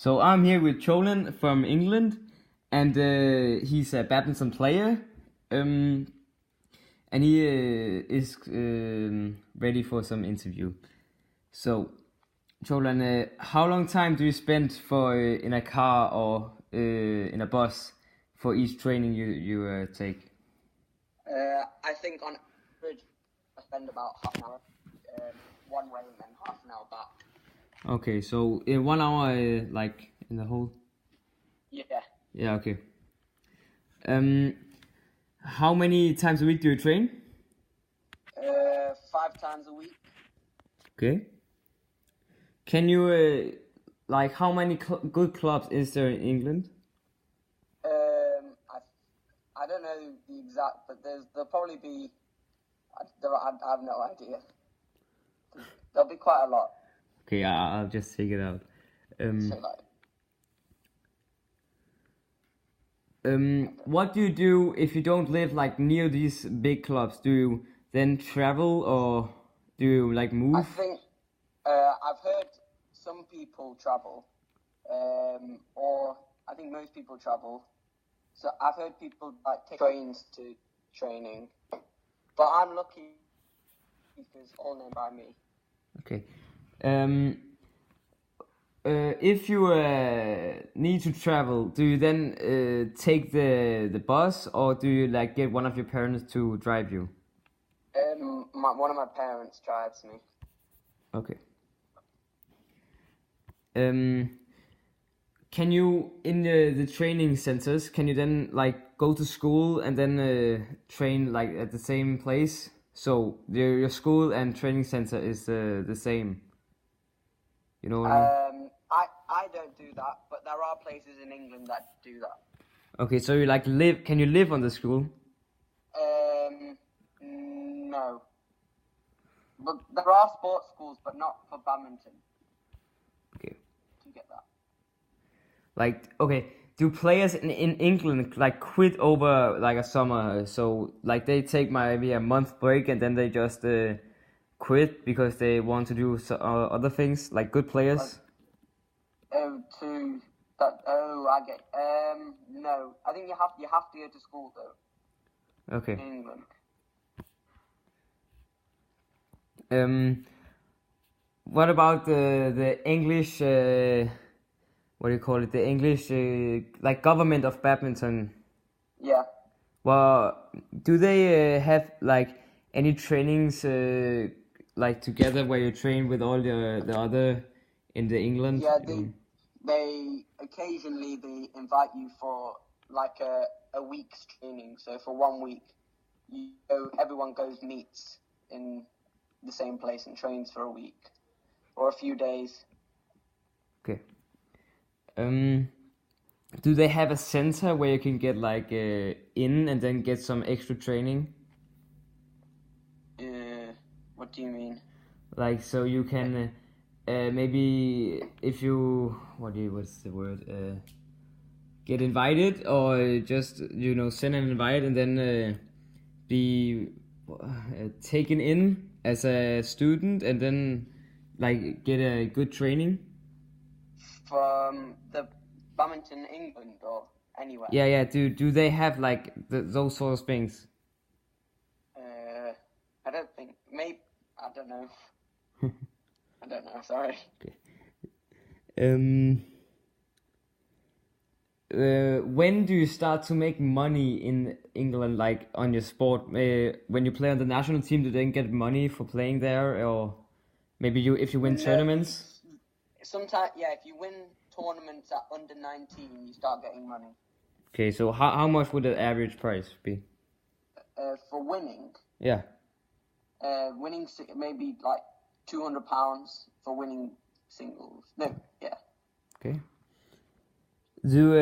So I'm here with Cholan from England, and he's a badminton player, and he is ready for some interview. So, Cholan, how long time do you spend for in a car or in a bus for each training you take? I think on average I spend about half an hour one way and then half an hour back. Okay, so in 1 hour, like in the whole. Yeah. Yeah. Okay. How many times a week do you train? 5 times a week. Okay. Can you like how many good clubs is there in England? I don't know the exact, but there'll probably be. I have no idea. There'll be quite a lot. Okay, I'll just take it out. So What do you do if you don't live like near these big clubs? Do you then travel or do you like move? I think I've heard some people travel, or I think most people travel. So I've heard people like take trains to training, but I'm lucky because all named by me. Okay. If you need to travel, do you then take the bus or do you like get one of your parents to drive you? One of my parents drives me. Okay. Can you in the training centers? Can you then like go to school and then train like at the same place? So your school and training center is the same. You know what I mean? I don't do that, but there are places in England that do that. Okay, so you like live? Can you live on the school? No. But there are sports schools, but not for badminton. Okay. Do you get that? Like, okay, do players in England like quit over like a summer? So like they take maybe a month break and then they just quit because they want to do other things, like good players? I get. No. I think you have to go to school though. Okay. In England. What about the English? What do you call it? The English like government of badminton. Yeah. Well, do they have like any trainings like together where you train with all the other in the England? Yeah, they occasionally they invite you for like a week's training. So for 1 week, everyone goes meets in the same place and trains for a week or a few days. Okay. Do they have a center where you can get like in and then get some extra training? What do you mean? Like so you can maybe if you what's the word get invited or just send an invite and then be taken in as a student and then like get a good training from the badminton England or anywhere. Yeah. Do they have like those sort of things? I don't think. Maybe I don't know. I don't know. Sorry. Okay. When do you start to make money in England, like on your sport? When you play on the national team, do they get money for playing there, or maybe if you win tournaments? Sometimes, yeah. If you win tournaments at under 19, you start getting money. Okay, so how much would the average price be? For winning? Yeah. Winning maybe like £200 for winning singles. No, yeah. Okay. Do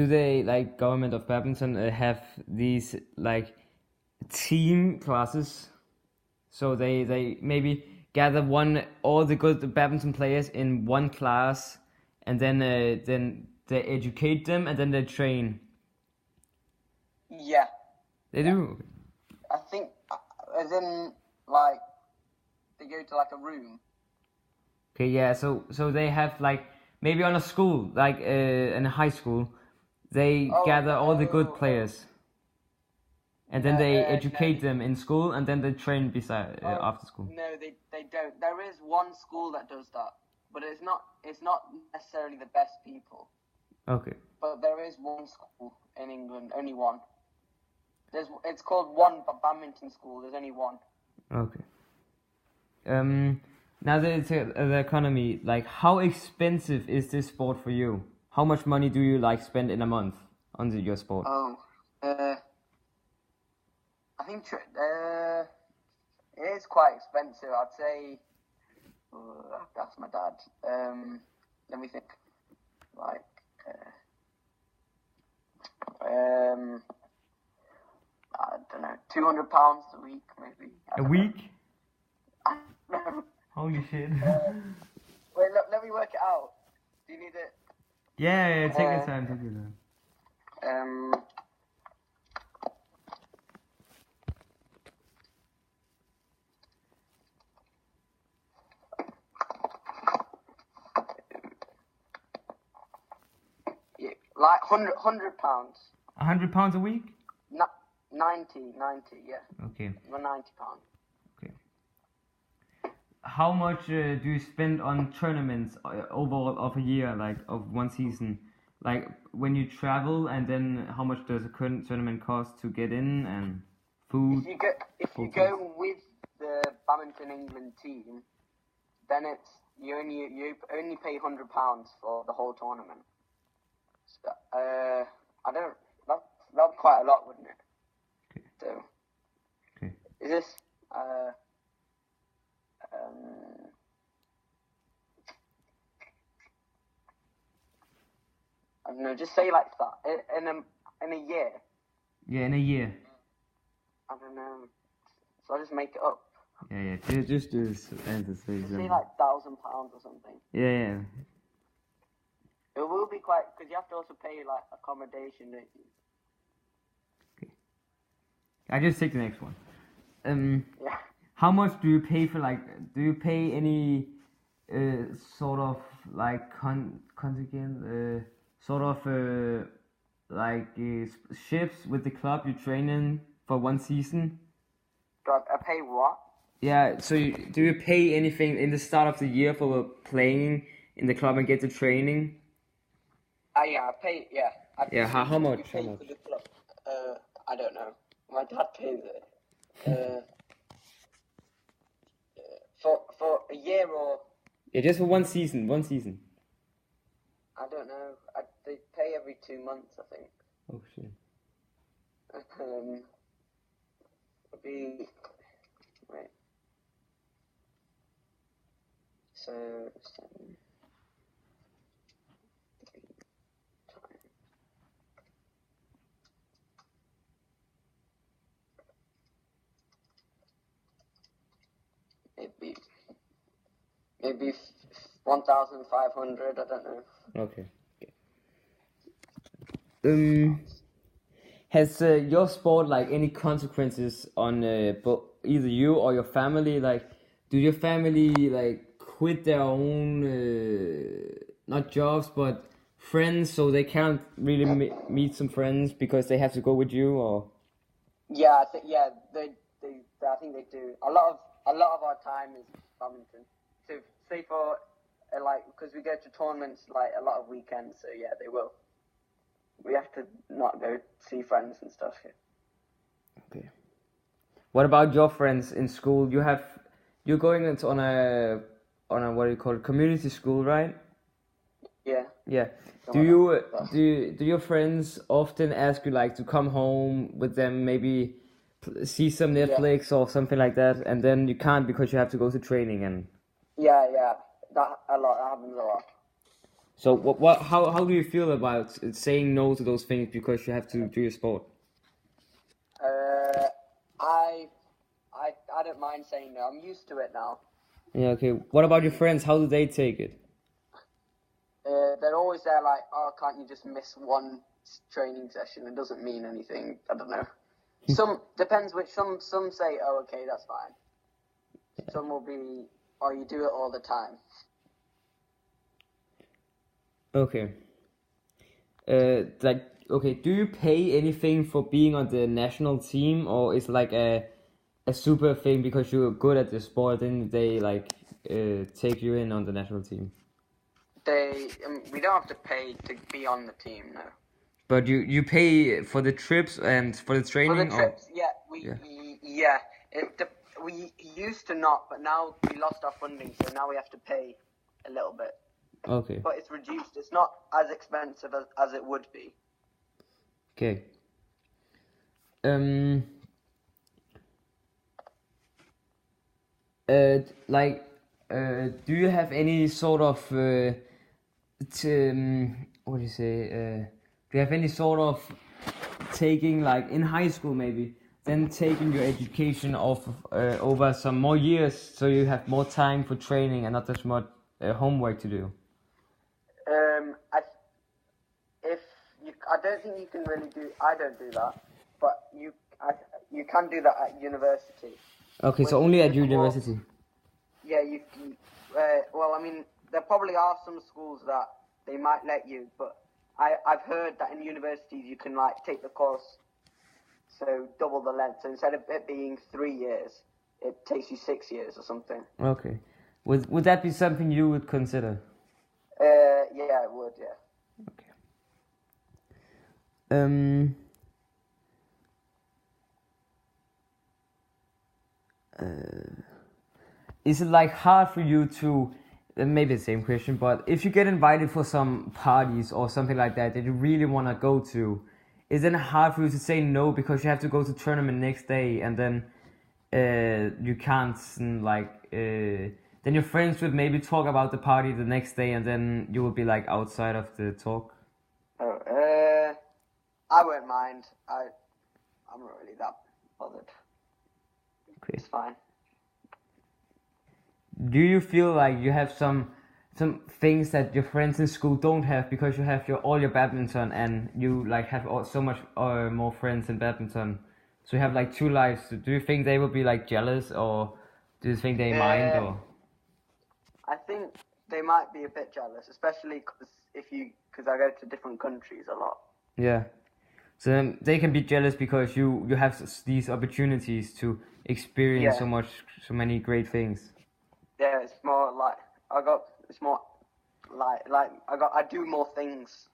they like government of badminton have these like team classes? So they maybe gather all the good badminton players in one class, and then they educate them and then they train. Yeah. They do. I think, as in like they go to like a room. Okay, yeah. So they have like maybe on a school, like in a high school, they Oh, gather all the good oh, players, and then no, they no, educate them in school, and then they train beside oh, after school. no, they don't. There is one school that does that, but it's not necessarily the best people. Okay. But there is one school in England, only one. It's called one badminton school. There's only one. Okay. Now that it's the economy, like how expensive is this sport for you? How much money do you like spend in a month on your sport? Oh, I think it is quite expensive. I'd say. That's my dad. Let me think. Like, I don't know, £200 a week, maybe. A week? I don't know. Holy shit. Wait, let me work it out. Do you need it? Yeah, take your time, take your time. Yeah, like £100. £100 a week? 90, yeah. Okay. £90. Okay. How much do you spend on tournaments overall of a year, like of one season? Like when you travel, and then how much does a current tournament cost to get in and food? If you go with the Badminton England team, then you only pay £100 for the whole tournament. So, I don't. That'd be quite a lot, wouldn't it? Okay. So, okay. Is this I don't know. Just say like that in a year. Yeah, in a year. I don't know. So I just make it up. Yeah. Just do this answer. Say like £1,000 or something. Yeah. It will be quite, because you have to also pay like accommodation, don't you? Okay. I just take the next one. Yeah. How much do you pay for, like, do you pay any sort of like contingent, shifts with the club you train in for one season? Do I pay what? Yeah, so do you pay anything in the start of the year for playing in the club and get the training? Yeah, I pay. Yeah. Yeah, how much? You pay for the club. I don't know. My dad pays it. For a year or. Yeah, just for one season. I don't know. They pay every 2 months, I think. Oh shit. Wait. So. Maybe 1,500. I don't know. Okay. Has your sport like any consequences on either you or your family? Like, do your family like quit their own not jobs but friends, so they can't really meet some friends because they have to go with you? Or yeah, I think they do. A lot of our time is badminton. So say for like, because we go to tournaments like a lot of weekends, so yeah, they will. We have to not go see friends and stuff. Yeah. Okay. What about your friends in school? You're going into on a what do you call it, community school, right? Yeah. Yeah. Do your friends often ask you like to come home with them, maybe see some Netflix or something like that, and then you can't because you have to go to training and. Yeah. That happens a lot. So how do you feel about saying no to those things because you have to do your sport? I don't mind saying no. I'm used to it now. Yeah, okay. What about your friends? How do they take it? They're always there like, oh, can't you just miss one training session? It doesn't mean anything. I don't know. Depends which. Some say, oh, okay, that's fine. Some will be, oh, you do it all the time. Okay. Like, okay, do you pay anything for being on the national team, or is like a super thing because you're good at the sport, then they like take you in on the national team? We don't have to pay to be on the team, no. But you pay for the trips and for the For the training, or trips, yeah, yeah. we used to not, but now we lost our funding, so now we have to pay a little bit. Okay. But it's reduced. It's not as expensive as it would be. Okay. Um. Like, do you have any sort of what do you say? Do you have any sort of taking, like in high school maybe, then taking your education off over some more years, so you have more time for training and not as much homework to do? I don't think you can really do. I don't do that, but you can do that at university. Okay, so When only you at just walk- university. Yeah, well, I mean, there probably are some schools that they might let you, but I've heard that in universities you can like take the course, so double the length. So instead of it being 3 years, it takes you 6 years or something. Okay. Would that be something you would consider? Yeah, it would. Yeah. Okay. Um. Is it like hard for you to, maybe the same question, but if you get invited for some parties or something like that that you really want to go to, is it hard for you to say no because you have to go to tournament next day, and then you can't then your friends would maybe talk about the party the next day, and then you will be like outside of the talk? Oh, I won't mind. I'm not really that bothered. Okay. It's fine. Do you feel like you have some things that your friends in school don't have because you have all your badminton, and you like have so much more friends in badminton, so you have like two lives? Do you think they will be like jealous, or do you think they mind, or? I think they might be a bit jealous, especially because I go to different countries a lot. Yeah, so then they can be jealous because you have these opportunities to experience Yeah. so many great things. Yeah, it's more like I do more things.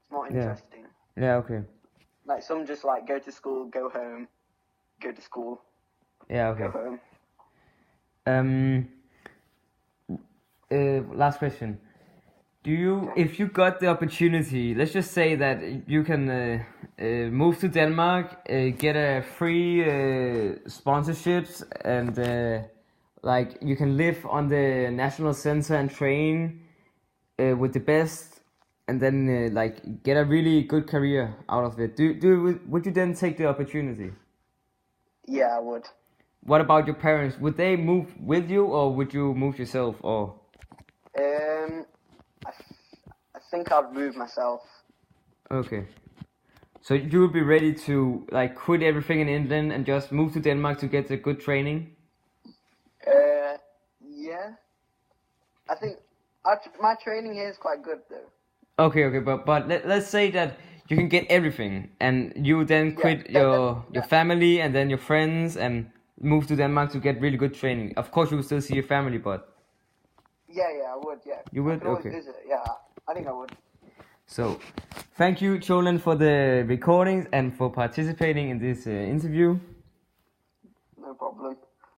It's more interesting. Yeah, okay. Like some just like go to school, go home, go to school, Yeah, go okay. home. Last question. If you got the opportunity, let's just say that you can move to Denmark, get a free sponsorships, and like you can live on the national center and train with the best, and then like get a really good career out of it. Would you then take the opportunity? Yeah, I would. What about your parents? Would they move with you, or would you move yourself, or? I think I'd move myself. Okay. So you would be ready to like quit everything in England and just move to Denmark to get a good training? Yeah. I think my training here is quite good though. Okay, but let's say that you can get everything, and you then quit your family and then your friends and move to Denmark to get really good training. Of course, you will still see your family, but Yeah, I would. Yeah. you I would? could always Okay. visit. Yeah, I think I would. So, thank you, Cholan, for the recordings and for participating in this interview. No problem.